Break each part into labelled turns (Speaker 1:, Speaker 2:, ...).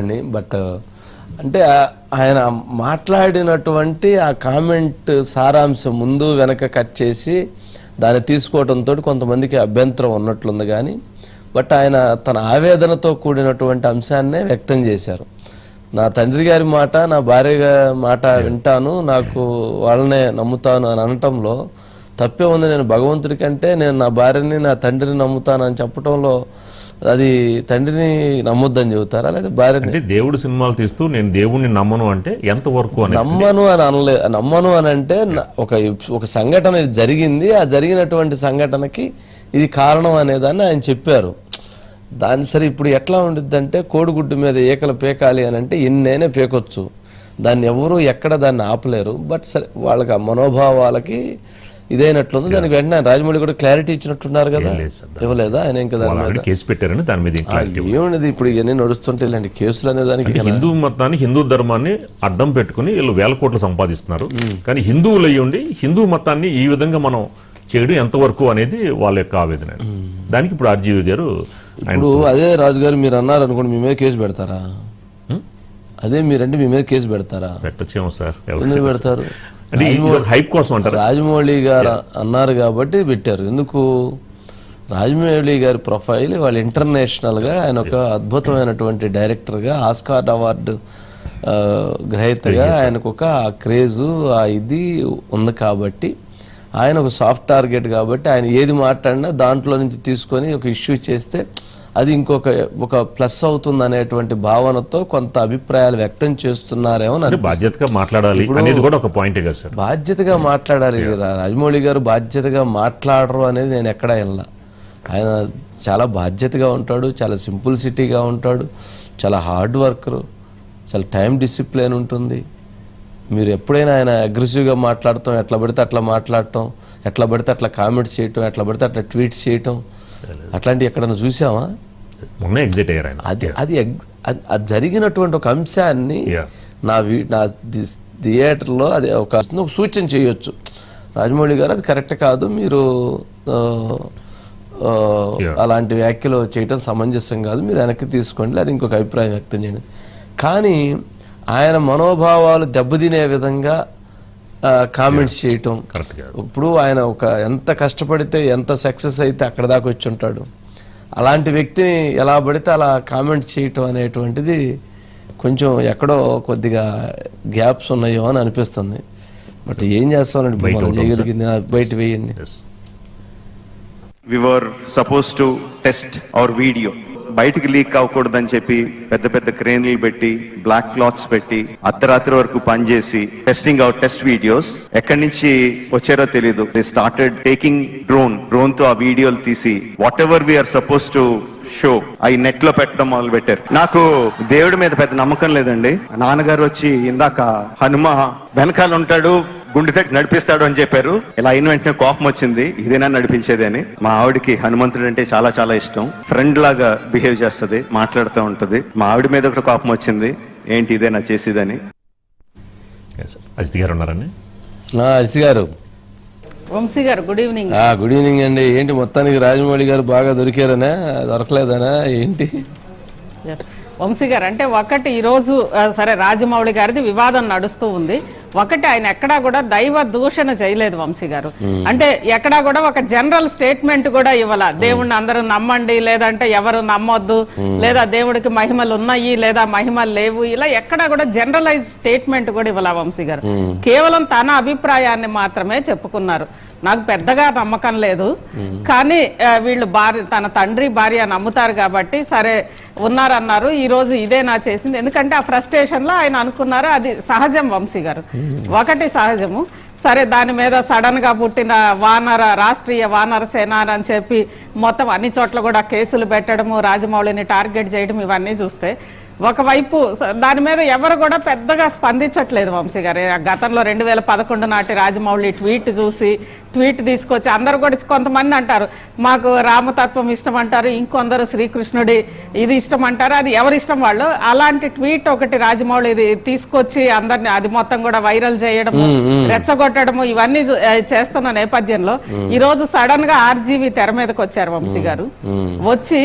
Speaker 1: అండి. బట్ అంటే ఆయన మాట్లాడినటువంటి ఆ కామెంట్ సారాంశం ముందు వెనక కట్ చేసి దాన్ని తీసుకోవడంతో కొంతమందికి అభ్యంతరం ఉన్నట్లుంది. కానీ బట్ ఆయన తన ఆవేదనతో కూడినటువంటి అంశాన్నే వ్యక్తం చేశారు. నా తండ్రి గారి మాట, నా భార్య మాట వింటాను, నాకు వాళ్ళనే నమ్ముతాను అని అనటంలో తప్పే ఉంది. నేను భగవంతుడి కంటే నేను నా భార్యని, నా తండ్రిని నమ్ముతాను అని చెప్పడంలో అది తండ్రిని నమ్మొద్దని చెబుతారా, లేదా భార్యని?
Speaker 2: అంటే దేవుడు సినిమాలు తీస్తూ నేను దేవుడిని నమ్మను అంటే ఎంతవరకు
Speaker 1: నమ్మను అని అనలే. నమ్మను అని అంటే ఒక సంఘటన జరిగింది, ఆ జరిగినటువంటి సంఘటనకి ఇది కారణం అనేదాన్ని ఆయన చెప్పారు. దాని సరే ఇప్పుడు ఎట్లా ఉండిద్ది అంటే కోడిగుడ్డు మీద ఏకలు పేకాలి అని అంటే ఎన్నైనా పేకొచ్చు, దాన్ని ఎవరు ఎక్కడ దాన్ని ఆపలేరు. బట్ సరే వాళ్ళకి ఆ మనోభావాలకి ఇదైనట్లుంది. దానికి వెంటనే రాజమౌళి కూడా క్లారిటీ ఇచ్చినట్టున్నారు కదా, ఇవ్వలేదా ఆయన? ఇంకా
Speaker 2: కేసు పెట్టారని దాని మీద
Speaker 1: ఏముంది ఇప్పుడు ఇవన్నీ నడుస్తుంటే ఇలాంటి కేసులు అనే దానికి
Speaker 2: హిందూ మతాన్ని, హిందూ ధర్మాన్ని అడ్డం పెట్టుకుని వీళ్ళు వేల కోట్లు సంపాదిస్తున్నారు. కానీ హిందువులు అయ్యి ఉండి హిందూ మతాన్ని ఈ విధంగా మనం చేయడం ఎంతవరకు అనేది వాళ్ళ యొక్క ఆవేదన. దానికి ఇప్పుడు ఆర్జీవి గారు
Speaker 1: ఇప్పుడు అదే రాజు గారు మీరు అన్నారు అనుకోండి, మీ మీద కేసు పెడతారా? అదే మీరంటే మీ మీద కేసు పెడతారా?
Speaker 2: పెట్టొచ్చేమో సార్.
Speaker 1: ఎందుకు పెడతారు?
Speaker 2: హైప్ కోసం అంటారు.
Speaker 1: రాజమౌళి గారు అన్నారు కాబట్టి పెట్టారు. ఎందుకు? రాజమౌళి గారి ప్రొఫైల్ వాళ్ళు ఇంటర్నేషనల్గా ఆయన ఒక అద్భుతమైనటువంటి డైరెక్టర్గా, ఆస్కార్ అవార్డు గ్రహీతగా ఆయనకు ఒక క్రేజు ఇది ఉంది కాబట్టి ఆయన ఒక సాఫ్ట్ టార్గెట్ కాబట్టి ఆయన ఏది మాట్లాడినా దాంట్లో నుంచి తీసుకొని ఒక ఇష్యూ చేస్తే అది ఒక ప్లస్ అవుతుంది అనేటువంటి భావనతో కొంత అభిప్రాయాలు వ్యక్తం చేస్తున్నారేమో.
Speaker 2: బాధ్యతగా మాట్లాడాలి అనేది కూడా ఒక పాయింట్ కదా సార్.
Speaker 1: బాధ్యతగా మాట్లాడాలి. రాజమౌళి గారు బాధ్యతగా మాట్లాడరు అనేది నేను ఎక్కడా వినలా. ఆయన చాలా బాధ్యతగా ఉంటాడు, చాలా సింపుల్సిటీగా ఉంటాడు, చాలా హార్డ్ వర్కరు, చాలా టైం డిసిప్లిన్ ఉంటుంది. మీరు ఎప్పుడైనా ఆయన అగ్రెసివ్గా మాట్లాడటం, ఎట్లా పడితే అట్లా మాట్లాడటం, ఎట్లా పడితే అట్లా కామెంట్స్ చేయటం, ఎట్లా పడితే అట్లా ట్వీట్స్ చేయటం అట్లాంటివి ఎక్కడన్నా చూసామా? అది జరిగినటువంటి ఒక అంశాన్ని నా థియేటర్లో అది ఒక సూచన చేయొచ్చు. రాజమౌళి గారు అది కరెక్ట్ కాదు, మీరు అలాంటి వ్యాఖ్యలు చేయటం సమంజసం కాదు, మీరు వెనక్కి తీసుకోండి, అది ఇంకొక అభిప్రాయం వ్యక్తం చేయండి. కానీ ఆయన మనోభావాలు దెబ్బతినే విధంగా కామెంట్స్ చేయటం, ఇప్పుడు ఆయన ఎంత కష్టపడితే ఎంత సక్సెస్ అయితే అక్కడ దాకా వచ్చి ఉంటాడు, అలాంటి వ్యక్తిని ఎలా పడితే అలా కామెంట్స్ చేయటం అనేటువంటిది కొంచెం ఎక్కడో కొద్దిగా గ్యాప్స్ ఉన్నాయో అని అనిపిస్తుంది. బట్ ఏం చేస్తామండి, మనం చేయగలిగింది బయట వేయండి.
Speaker 3: We were supposed to test our video. బయటికి లీక్ అవ్వకూడదని చెప్పి పెద్ద పెద్ద క్రేన్లు పెట్టి, బ్లాక్ క్లాత్స్ పెట్టి, అర్ధరాత్రి వరకు పనిచేసి టెస్టింగ్ అవుట్ టెస్ట్ వీడియోస్. ఎక్కడి నుంచి వచ్చారో తెలీదు. దే స్టార్టెడ్ టేకింగ్ డ్రోన్ తో ఆ వీడియోలు తీసి whatever we are suppose to show అవి నెట్ లో పెట్టడం మొదలు పెట్టారు. నాకు దేవుడి మీద పెద్ద నమ్మకం లేదండి. నాన్నగారు వచ్చి ఇందాక హనుమ వెనకాల ఉంటాడు, గుండె తట్టి నడిపిస్తాడు అని చెప్పారు. ఇలా అయిన వెంటనే కోపం వచ్చింది, ఇదేనా నడిపించేది అని. మా ఆవిడకి హనుమంతుడు అంటే చాలా చాలా ఇష్టం. ఫ్రెండ్ లాగా బిహేవ్ చేస్తుంది, మాట్లాడుతూ ఉంటది. మా ఆవిడ మీద కూడా కోపం వచ్చింది, ఏంటి ఇదేనా చేసేదని.
Speaker 2: అజిత్ గారు ఉన్నారండి.
Speaker 1: అజిత్ గారు,
Speaker 4: వంశీ గారు గుడ్ ఈవినింగ్.
Speaker 1: గుడ్ ఈవినింగ్ అండి. ఏంటి మొత్తానికి రాజమౌళి గారు బాగా దొరికారనా, దొరకలేదనా ఏంటి?
Speaker 4: వంశీ గారు అంటే ఒకటి ఈరోజు సరే రాజమౌళి గారిది వివాదం నడుస్తూ ఉంది. ఒకటి ఆయన ఎక్కడా కూడా దైవ దూషణ చేయలేదు వంశీ గారు. అంటే ఎక్కడా కూడా ఒక జనరల్ స్టేట్మెంట్ కూడా ఇవ్వాల, దేవుణ్ణి అందరూ నమ్మండి లేదంటే ఎవరు నమ్మొద్దు, లేదా దేవుడికి మహిమలు ఉన్నాయి లేదా మహిమలు లేవు, ఇలా ఎక్కడా కూడా జనరలైజ్ స్టేట్మెంట్ కూడా ఇవ్వాల వంశీ గారు. కేవలం తన అభిప్రాయాన్ని మాత్రమే చెప్పుకున్నారు. నాకు పెద్దగా నమ్మకం లేదు, కానీ వీళ్ళు తన తండ్రి భార్య నమ్ముతారు కాబట్టి సరే ఉన్నారన్నారు. ఈ రోజు ఇదే నా చేసింది, ఎందుకంటే ఆ ఫ్రస్ట్రేషన్ లో ఆయన అనుకున్నారు. అది సహజం వంశీ గారు, ఒకటి సహజము. సరే దాని మీద సడన్ గా పుట్టిన రాష్ట్రీయ వానర సేన అని చెప్పి మొత్తం అన్ని చోట్ల కూడా కేసులు పెట్టడము, రాజమౌళిని టార్గెట్ చేయడం, ఇవన్నీ చూస్తే ఒకవైపు దాని మీద ఎవరు కూడా పెద్దగా స్పందించట్లేదు వంశీ గారు. గతంలో 2011 నాటి రాజమౌళి ట్వీట్ తీసుకొచ్చి అందరూ కూడా, కొంతమంది అంటారు మాకు రామతత్వం ఇష్టం అంటారు, ఇంకొందరు శ్రీకృష్ణుడి ఇది ఇష్టం అంటారు, అది ఎవరి ఇష్టం వాళ్ళు. అలాంటి ట్వీట్ ఒకటి రాజమౌళి తీసుకొచ్చి అందరిని అది మొత్తం కూడా వైరల్ చేయడము, రెచ్చగొట్టడము, ఇవన్నీ చేస్తున్న నేపథ్యంలో ఈ రోజు సడన్ గా ఆర్జీవి తెర మీదకి వచ్చారు వంశీ గారు. వచ్చి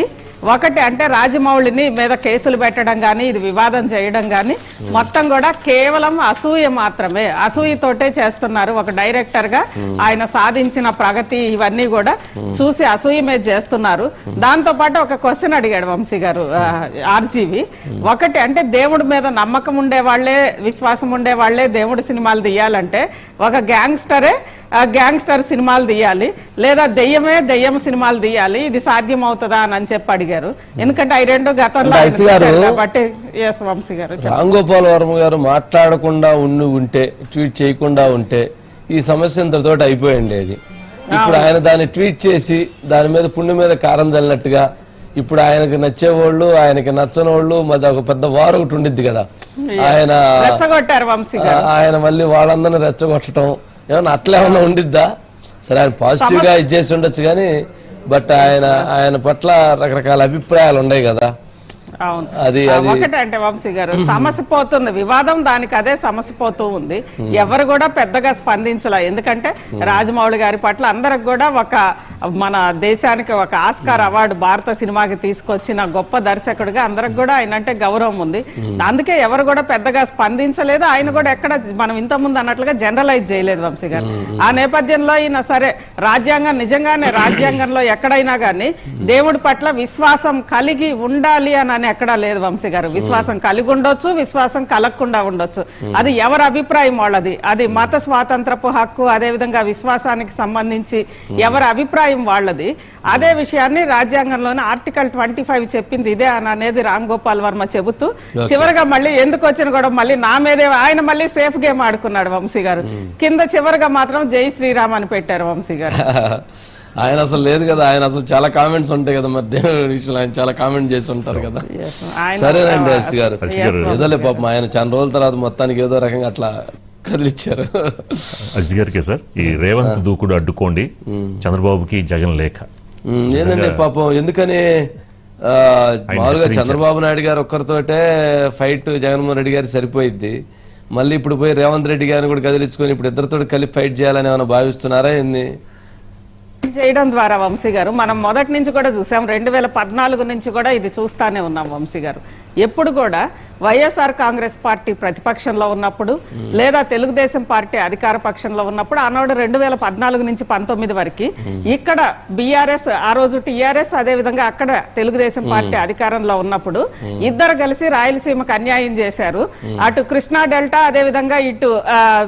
Speaker 4: ఒకటి అంటే రాజమౌళిని మీద కేసులు పెట్టడం కానీ ఇది వివాదం చేయడం కానీ మొత్తం కూడా కేవలం అసూయ మాత్రమే, అసూయతోటే చేస్తున్నారు. ఒక డైరెక్టర్ గా ఆయన సాధించిన ప్రగతి ఇవన్నీ కూడా చూసి అసూయ మీద చేస్తున్నారు. దాంతో పాటు ఒక క్వశ్చన్ అడిగాడు వంశీ గారు ఆర్జీవి. ఒకటి అంటే దేవుడి మీద నమ్మకం ఉండే వాళ్లే, విశ్వాసం ఉండే వాళ్లే దేవుడి సినిమాలు తీయాలంటే ఒక గ్యాంగ్స్టర్ సినిమాలు తీయాలి, లేదా దెయ్యం సినిమాలు తీయాలి, ఇది సాధ్యం అవుతుందా అని చెప్పి అడిగారు. ఎందుకంటే అవి రెండు గతంలో కాబట్టి. వంశీ గారు,
Speaker 1: రామ్ గోపాల్ వర్మ గారు మాట్లాడకుండా ఉంటే, ట్వీట్ చేయకుండా ఉంటే ఈ సమస్య ఇంతటితోటి అయిపోయింది. అది ఇప్పుడు ఆయన దాన్ని ట్వీట్ చేసి దాని మీద పుండు మీద కారం చల్లినట్టుగా ఇప్పుడు ఆయనకి నచ్చేవాళ్ళు, ఆయనకి నచ్చని వాళ్ళు, మరి ఒక పెద్ద వారు ఒకటి ఉండిద్ది కదా, ఆయన
Speaker 4: రెచ్చగొట్టారు వంశీ గారు.
Speaker 1: ఆయన మళ్ళీ వాళ్ళందరినీ రెచ్చగొట్టడం ఏమన్నా అట్లా ఏమన్నా ఉండిద్దా? సరే ఆయన పాజిటివ్ గా ఇచ్చేసి ఉండొచ్చు కానీ బట్ ఆయన పట్ల రకరకాల అభిప్రాయాలు ఉన్నాయి కదా.
Speaker 4: అవును, ఒకటి అంటే వంశీ గారు సమస్య పోతుంది, వివాదం దానికి అదే సమస్య పోతూ ఉంది. ఎవరు కూడా పెద్దగా స్పందించలే. ఎందుకంటే రాజమౌళి గారి పట్ల అందరికి కూడా ఒక మన దేశానికి ఒక ఆస్కార్ అవార్డు భారత సినిమాకి తీసుకొచ్చిన గొప్ప దర్శకుడిగా అందరికి కూడా ఆయన అంటే గౌరవం ఉంది. అందుకే ఎవరు కూడా పెద్దగా స్పందించలేదు. ఆయన కూడా ఎక్కడ మనం ఇంతకుముందు అన్నట్లుగా జనరలైజ్ చేయలేదు వంశీ గారు. ఆ నేపథ్యంలో ఈయన సరే రాజ్యాంగం నిజంగానే రాజ్యాంగంలో ఎక్కడైనా కానీ దేవుడి పట్ల విశ్వాసం కలిగి ఉండాలి అని ఎక్కడా లేదు వంశీ గారు. విశ్వాసం కలిగి ఉండొచ్చు, విశ్వాసం కలగకుండా ఉండొచ్చు, అది ఎవరి అభిప్రాయం వాళ్ళది. అది మత స్వాతంత్రపు హక్కు, అదే విధంగా విశ్వాసానికి సంబంధించి ఎవరి అభిప్రాయం వాళ్ళది. అదే విషయాన్ని రాజ్యాంగంలోని ఆర్టికల్ 25 చెప్పింది ఇదే అని అనేది రామ్ గోపాల్ వర్మ చెబుతూ చివరిగా మళ్ళీ ఎందుకు వచ్చిన కూడా మళ్ళీ నా మీదే ఆయన మళ్ళీ సేఫ్ గేమ్ ఆడుకున్నాడు వంశీ గారు. కింద చివరిగా మాత్రం జై శ్రీరామ్ అని పెట్టారు వంశీ గారు.
Speaker 1: ఆయన అసలు లేదు కదా, ఆయన అసలు చాలా కామెంట్స్ ఉంటాయి కదా, మరి దేవుడి విషయంలో ఆయన చాలా కామెంట్ చేసి ఉంటారు కదా. సరేనండి అస్తి గారు, ఏదోలే పాపం ఆయన చాలా రోజుల తర్వాత మొత్తానికి ఏదో రకంగా అట్లా కదిలిచ్చారు.
Speaker 2: అజిత్ గారికి సార్ ఈ రేవంత్ దూకుడు అడ్డుకోండి, చంద్రబాబుకి జగన్ లేఖ
Speaker 1: ఏంటంటే పాపం ఎందుకని మామూలుగా చంద్రబాబు నాయుడు గారు ఒక్కరితోటే ఫైట్ జగన్మోహన్ రెడ్డి గారు సరిపోయిద్ది, మళ్ళీ ఇప్పుడు పోయి రేవంత్ రెడ్డి గారిని కూడా కదిలించుకొని ఇప్పుడు ఇద్దరితో కలిపి ఫైట్ చేయాలని ఏమైనా భావిస్తున్నారా ఏంది?
Speaker 4: చేయడం ద్వారా వంశీ గారు మనం మొదటి నుంచి కూడా చూసాం, 2014 నుంచి కూడా ఇది చూస్తానే ఉన్నాం వంశీ గారు. ఎప్పుడు కూడా వైఎస్ఆర్ కాంగ్రెస్ పార్టీ ప్రతిపక్షంలో ఉన్నప్పుడు లేదా తెలుగుదేశం పార్టీ అధికార పక్షంలో ఉన్నప్పుడు ఆనాడు 2014 నుంచి 19 వరకు ఇక్కడ బీఆర్ఎస్, ఆ రోజు టీఆర్ఎస్, అదే విధంగా అక్కడ తెలుగుదేశం పార్టీ అధికారంలో ఉన్నప్పుడు ఇద్దరు కలిసి రాయలసీమకు అన్యాయం చేశారు. అటు కృష్ణా డెల్టా, అదే విధంగా ఇటు